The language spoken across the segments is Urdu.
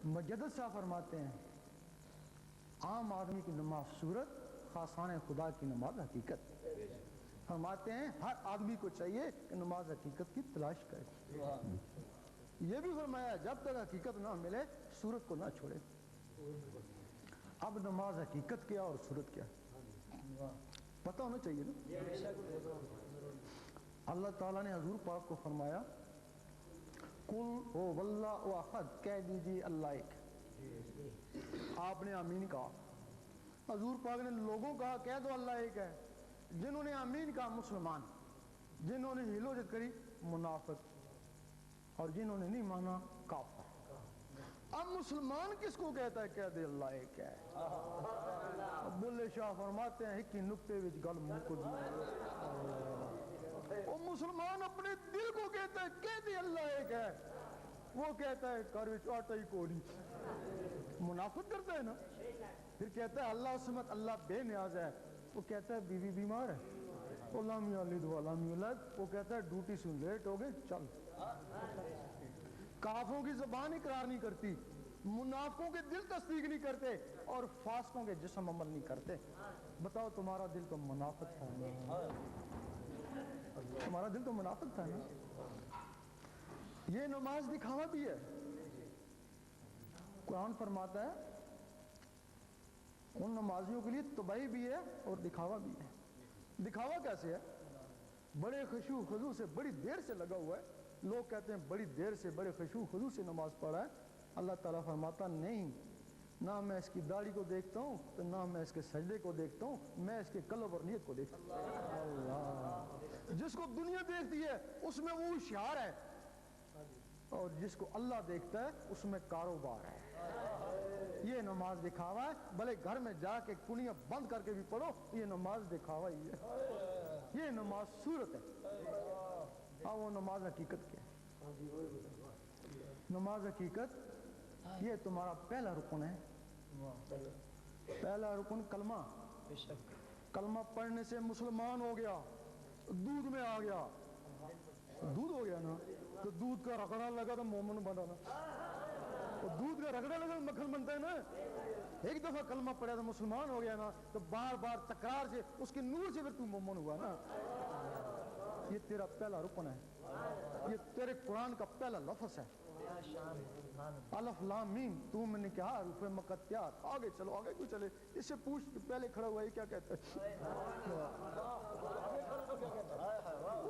مجدد صاحب فرماتے ہیں عام آدمی کی نماز صورت، خاصان خدا کی نماز حقیقت. فرماتے ہیں ہر آدمی کو چاہیے کہ نماز حقیقت کی تلاش کرے. یہ بھی فرمایا جب تک حقیقت نہ ملے صورت کو نہ چھوڑے. اب نماز حقیقت کیا اور صورت کیا پتہ ہونا چاہیے نا. اللہ تعالیٰ نے حضور پاک کو فرمایا قل ہو واللہ احد، کہہ دیجیے اللہ ایک. آپ نے آمین کہا. حضور پاک نے لوگوں کہا کہہ دو اللہ ایک ہے. جنہوں نے آمین کہا مسلمان، جنہوں نے ہلوجت کری منافق، اور جنہوں نے نہیں مانا کافر. اب مسلمان کس کو کہتا ہے کہہ دے اللہ ایک ہے. بلے شاہ فرماتے ہیں کہ نقطے وچ گل مکو وہ مسلمان اپنے دل کو کہتا ہے کہہ دے اللہ ایک ہے، وہ کہتا ہے گھر وچ آٹا ہی کوڑی. منافق کرتا ہے نا. پھر کہتا ہے اللہ سمت، اللہ بے نیاز ہے. وہ کہتا ہے بیوی بیمار ہے، وہ لام یلد ولم یولد. وہ کہتا ہے ڈیوٹی سے لیٹ ہو گئے چل. کافروں کی زبان اقرار نہیں کرتی، منافقوں کے دل تصدیق نہیں کرتے، اور فاسقوں کے جسم عمل نہیں کرتے. بتاؤ تمہارا دل تو منافق تھا نا. تمہارا دل تو منافق تھا نا. یہ نماز دکھاوا بھی ہے. قرآن فرماتا ہے ان نمازیوں کے لیے تباہی بھی ہے اور دکھاوا بھی ہے. دکھاوا کیسے ہے؟ بڑے خشوع خضوع سے بڑی دیر سے لگا ہوا ہے. لوگ کہتے ہیں بڑی دیر سے بڑے خشوع خضوع سے نماز پڑھا ہے. اللہ تعالیٰ فرماتا نہیں، نہ میں اس کی داڑھی کو دیکھتا ہوں تو نہ میں اس کے سجدے کو دیکھتا ہوں، میں اس کے قلب اور نیت کو دیکھتا ہوں. اللہ جس کو دنیا دیکھتی ہے اس میں وہ ہوشیار ہے، اور جس کو اللہ دیکھتا ہے اس میں کاروبار ہے. یہ نماز دکھاوا ہے. بھلے گھر میں جا کے کنیاں بند کر کے بھی پڑھو، یہ نماز دکھاوا ہی ہے. یہ نماز صورت ہے. ہاں وہ نماز حقیقت کیا ہے؟ نماز حقیقت یہ تمہارا پہلا رکن ہے. پہلا رکن کلمہ. کلمہ پڑھنے سے مسلمان ہو گیا، دودھ میں آ گیا. دودھ ہو گیا نا تو دودھ کا رگڑا لگا تو مومن بنا نا. دودھ کا رگڑا لگا تو مکھن بنتا ہے نا. ایک دفعہ کلمہ پڑھا تو مسلمان ہو گیا نا تو بار بار تکرار سے اس کے نور سے پھر تو مومن ہوا نا. یہ تیرا پہلا رکن ہے. یہ تیرے قرآن کا پہلا لفظ ہے. الف لام میم. تو میں نے کہا حروف مقطعات. آگے چلو، آگے کیوں چلے؟ اس سے پوچھ پہلے کھڑا ہوا ہے کیا کہتا ہے.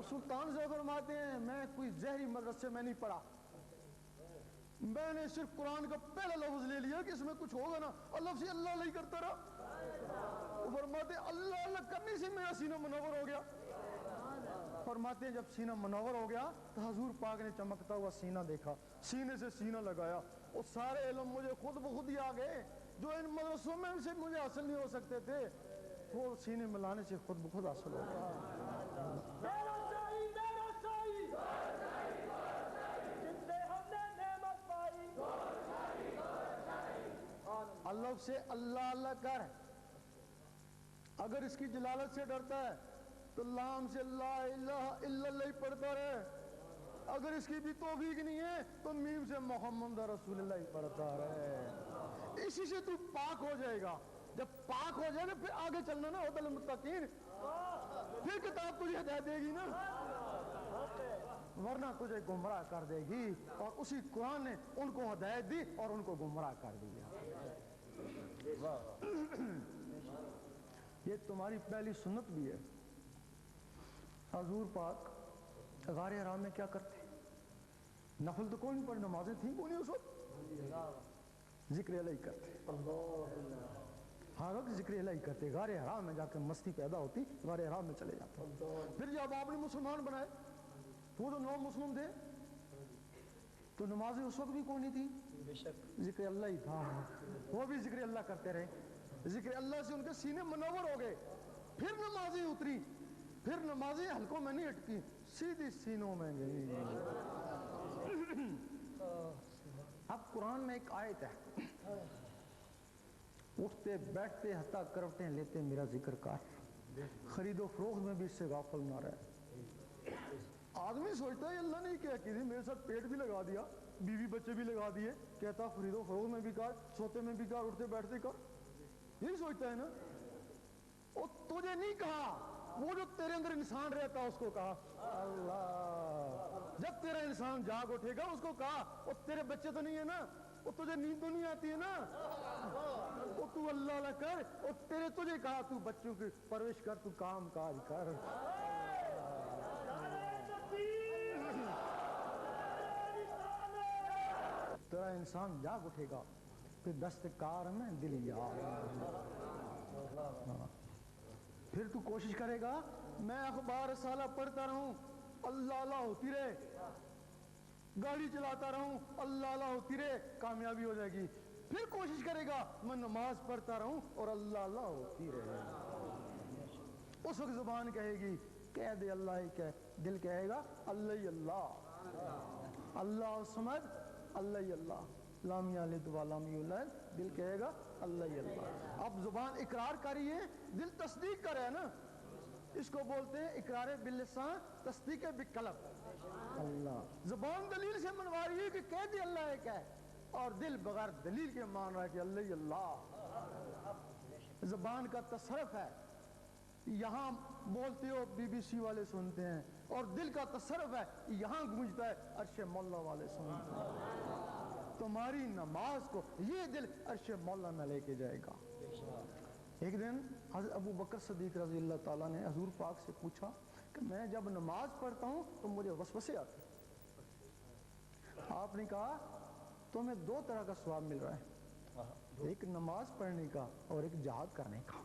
سلطان سے فرماتے ہیں میں کوئی زہری مدرسے میں نہیں پڑھا، میں نے صرف قرآن کا پہلا لفظ لے لیا کہ اس میں کچھ ہوگا نا، اللہ سے اللہ نہیں کرتا رہا. وہ فرماتے ہیں اللہ اللہ کرنے سے میرا سینہ منور ہو گیا. فرماتے ہیں جب سینہ منور ہو گیا تو حضور پاک نے چمکتا ہوا سینہ دیکھا، سینے سے سینہ لگایا، وہ سارے علم مجھے خود بخود ہی آ گئے جو ان مدرسوں میں سے مجھے حاصل نہیں ہو سکتے تھے، وہ سینے ملانے سے خود بخود حاصل ہو گیا. اللہ سے اللہ اللہ کر. اگر اس کی جلالت سے ڈرتا ہے تو لام سے لا الہ الا اللہ ہی پڑھتا رہے. اگر اس کی بھی توفیق نہیں ہے تو میم سے محمد رسول اللہ ہی پڑھتا رہے. اسی سے تو پاک ہو جائے گا. جب پاک ہو جائے گا پھر آگے چلنا نا ہوتا المتقین. پھر کتاب تجھے ہدایت دے گی نا، ورنہ تجھے گمراہ کر دے گی. اور اسی قرآن نے ان کو ہدایت دی اور ان کو گمراہ کر دیا. یہ تمہاری پہلی سنت بھی ہے. حضور پاک غار حرا میں کیا کرتے؟ نفل تو کوئی نہیں پڑھ، نمازیں تھیں کوئی نہیں اس وقت، ذکر الہی کرتے. ہر وقت ذکر الہی کرتے. غار حرا میں جا کے مستی پیدا ہوتی، غار حرا میں چلے جاتے. پھر جب آپ نے مسلمان بنائے تو وہ تو نو مسلم تھے تو نمازیں اس وقت بھی کوئی نہیں تھی، ذکر اللہ ہی تھا. وہ بھی ذکر اللہ کرتے رہے. ذکر اللہ سے ان کے سینے منور ہو گئے. پھر نمازیں اتری، پھر نمازیں حلقوں میں نہیں اٹکی، سیدھی سینوں میں گئی. اب قرآن میں ایک آیت ہے اٹھتے بیٹھتے حتیٰ کروٹیں لیتے میرا ذکر کر. خرید و فروخت میں بھی اس سے غافل نہ رہے. آدمی سوچتا ہے اللہ نے کیا کی تھی، میرے ساتھ پیٹ بھی لگا دیا، بیوی بچے بھی لگا دیے, کہتا خرید و فروخت میں بھی کر, سوتے میں بھی کر, اٹھتے بیٹھتے کر. یہی سوچتا ہے نا. وہ تجھے نہیں کہا, وہ جو تیرے اندر انسان رہتا اس کو کہا. اللہ, جب تیرا انسان جاگ اٹھے گا اس کو کہا, وہ تیرے بچے تو نہیں ہے نا, وہ تجھے نیند تو نہیں آتی ہے نا, وہ تو اللہ اللہ کر, اور تجھے کہا تو بچوں کی پرورش کر, تو کام کاج کر. تیرا انسان جاگ اٹھے گا, پھر دستکار میں دل یار. پھر تو کوشش کرے گا میں اخبار رسالہ پڑھتا رہوں, اللہ اللہ ہوتی رہے, گاڑی چلاتا رہوں, اللہ اللہ ہوتی رہے, کامیابی ہو جائے گی. پھر کوشش کرے گا میں نماز پڑھتا رہوں اور اللہ اللہ ہوتی رہے. اس وقت زبان کہے گی کہہ دے اللہ ہی کہہ, دل کہے گا اللہ ہی اللہ, اللہ سمجھ اللہ ہی اللہ, لام یلد ولم یولد, دل کہے گا اللہ ہی اللہ. اب زبان اقرار کری ہے, دل تصدیق کرے نا, اس کو بولتے ہیں اقرار باللسان, تصدیق بالقلب. اللہ زبان دلیل سے منوا رہی ہے کہ کہہ دے اللہ ایک ہے, اور دل بغیر دلیل کے مان رہا ہے کہ اللہ ہی اللہ. زبان کا تصرف ہے, یہاں بولتے ہو بی بی سی والے سنتے ہیں, اور دل کا تصرف ہے یہاں گونجتا ہے عرش مولا والے سنتے ہیں. تمہاری نماز کو یہ دل عرش مولا میں لے کے جائے گا. ایک دن حضرت ابو بکر صدیق رضی اللہ تعالیٰ نے حضور پاک سے پوچھا کہ میں جب نماز پڑھتا ہوں تو مجھے وسوسے آتے ہیں. آپ نے کہا تمہیں دو طرح کا ثواب مل رہا ہے, ایک نماز پڑھنے کا اور ایک جہاد کرنے کا.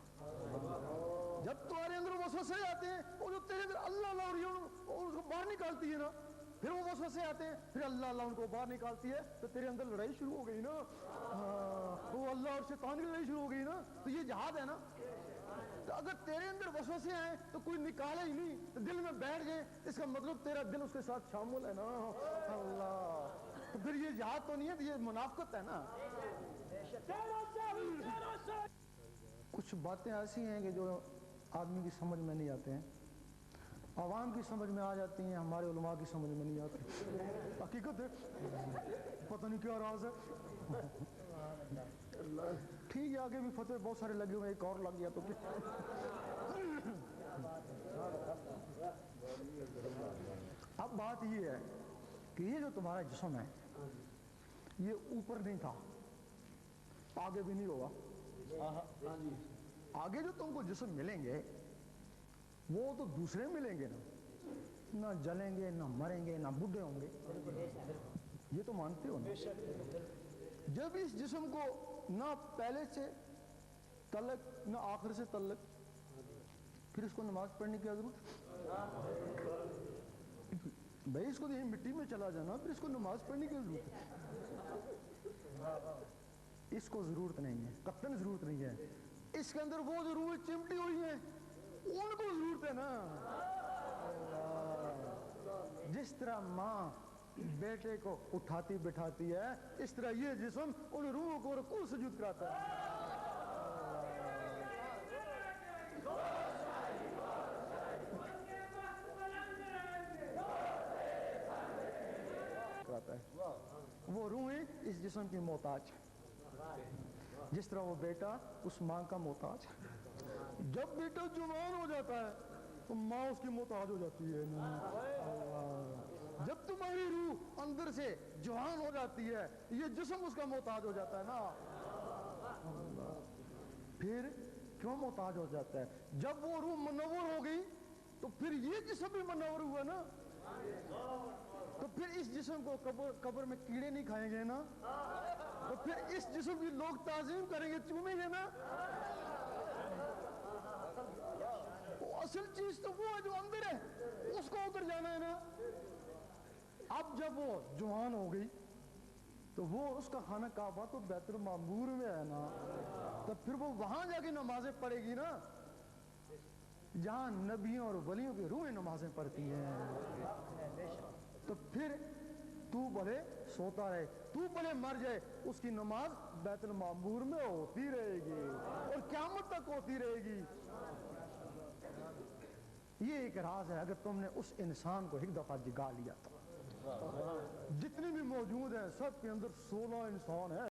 جب تمہارے اندر وسوسے آتے ہیں, وہ جو تیرے اندر اللہ اللہ ہو رہی ہے ان کو باہر نکالتی ہے نا, پھر وہ وسوسے آتے ہیں, پھر اللہ اللہ ان کو باہر نکالتی ہے, تو تیرے اندر لڑائی شروع ہو گئی نا. وہ اللہ اور شیطان کی لڑائی شروع ہو گئی نا, تو یہ جہاد ہے نا. تو اگر تیرے اندر وسوسے آئیں تو کوئی نکالے ہی نہیں, تو دل میں بیٹھ گئے, اس کا مطلب تیرا دل اس کے ساتھ شامل ہے نا. اللہ, تو پھر یہ جہاد تو نہیں ہے, یہ منافقت ہے نا. کچھ باتیں ایسی ہیں کہ جو آدمی کی سمجھ میں نہیں آتے ہیں, عوام کی سمجھ میں آ جاتی ہیں, ہمارے علماء کی سمجھ میں نہیں آتی. حقیقت ہے, پتہ نہیں کیا راز ہے. ٹھیک ہے, آگے بھی فتوے بہت سارے لگے ہوئے, ایک اور لگ گیا تو کیا. اب بات یہ ہے کہ یہ جو تمہارا جسم ہے یہ اوپر نہیں تھا, آگے بھی نہیں ہوگا. آگے جو تم کو جسم ملیں گے وہ تو دوسرے ملیں گے نا, نہ جلیں گے, نہ مریں گے, نہ بڈھے ہوں گے. یہ تو مانتے ہو نا. جب اس جسم کو نہ پہلے سے تعلق نہ آخر سے تعلق, پھر اس کو نماز پڑھنے کی ضرورت. بھائی اس کو یہی مٹی میں چلا جانا, پھر اس کو نماز پڑھنے کی ضرورت ہے. اس کو ضرورت نہیں ہے, قطعاً ضرورت نہیں ہے. اس کے اندر وہ ضرورت چمٹی ہوئی ہیں, ان کو ضرورت ہے نا. جس طرح ماں بیٹے کو اٹھاتی بٹھاتی ہے, اس طرح یہ جسم ان روحوں کو رکوع سجود کراتا ہے. وہ روحیں اس جسم کی محتاج ہیں, جس طرح وہ بیٹا اس ماں کا محتاج ہے. جب بیٹا جوان ہو جاتا ہے تو ماں اس کی محتاج ہو جاتی ہے. جب تمہاری روح اندر سے جوان ہو جاتی ہے, یہ جسم اس کا محتاج ہو جاتا ہے نا. پھر کیوں محتاج ہو جاتا ہے؟ جب وہ روح منور ہو گئی تو پھر یہ جسم بھی منور ہوا نا. تو پھر اس جسم کو قبر میں کیڑے نہیں کھائیں گے نا, تو پھر اس جسم کی لوگ تعظیم کریں گے, چومیں گے نا. اصل چیز تو وہ ہے جو اندر ہے, اس کو ادھر جانا ہے نا. اب جب وہ جوان ہو گئی تو وہ اس کا خانہ کعبہ تو بیت المعمور میں ہے نا, تو پھر وہ وہاں جا کے نمازیں پڑھے گی نا, جہاں نبیوں اور ولیوں کی روحیں نمازیں پڑھتی ہیں. تو پھر تو بھلے سوتا رہے, تو بھلے مر جائے, اس کی نماز بیت المعمور میں ہوتی رہے گی اور قیامت تک ہوتی رہے گی. یہ ایک راز ہے, اگر تم نے اس انسان کو ایک دفعہ جگا لیا تو جتنی بھی موجود ہیں سب کے اندر 16 انسان ہے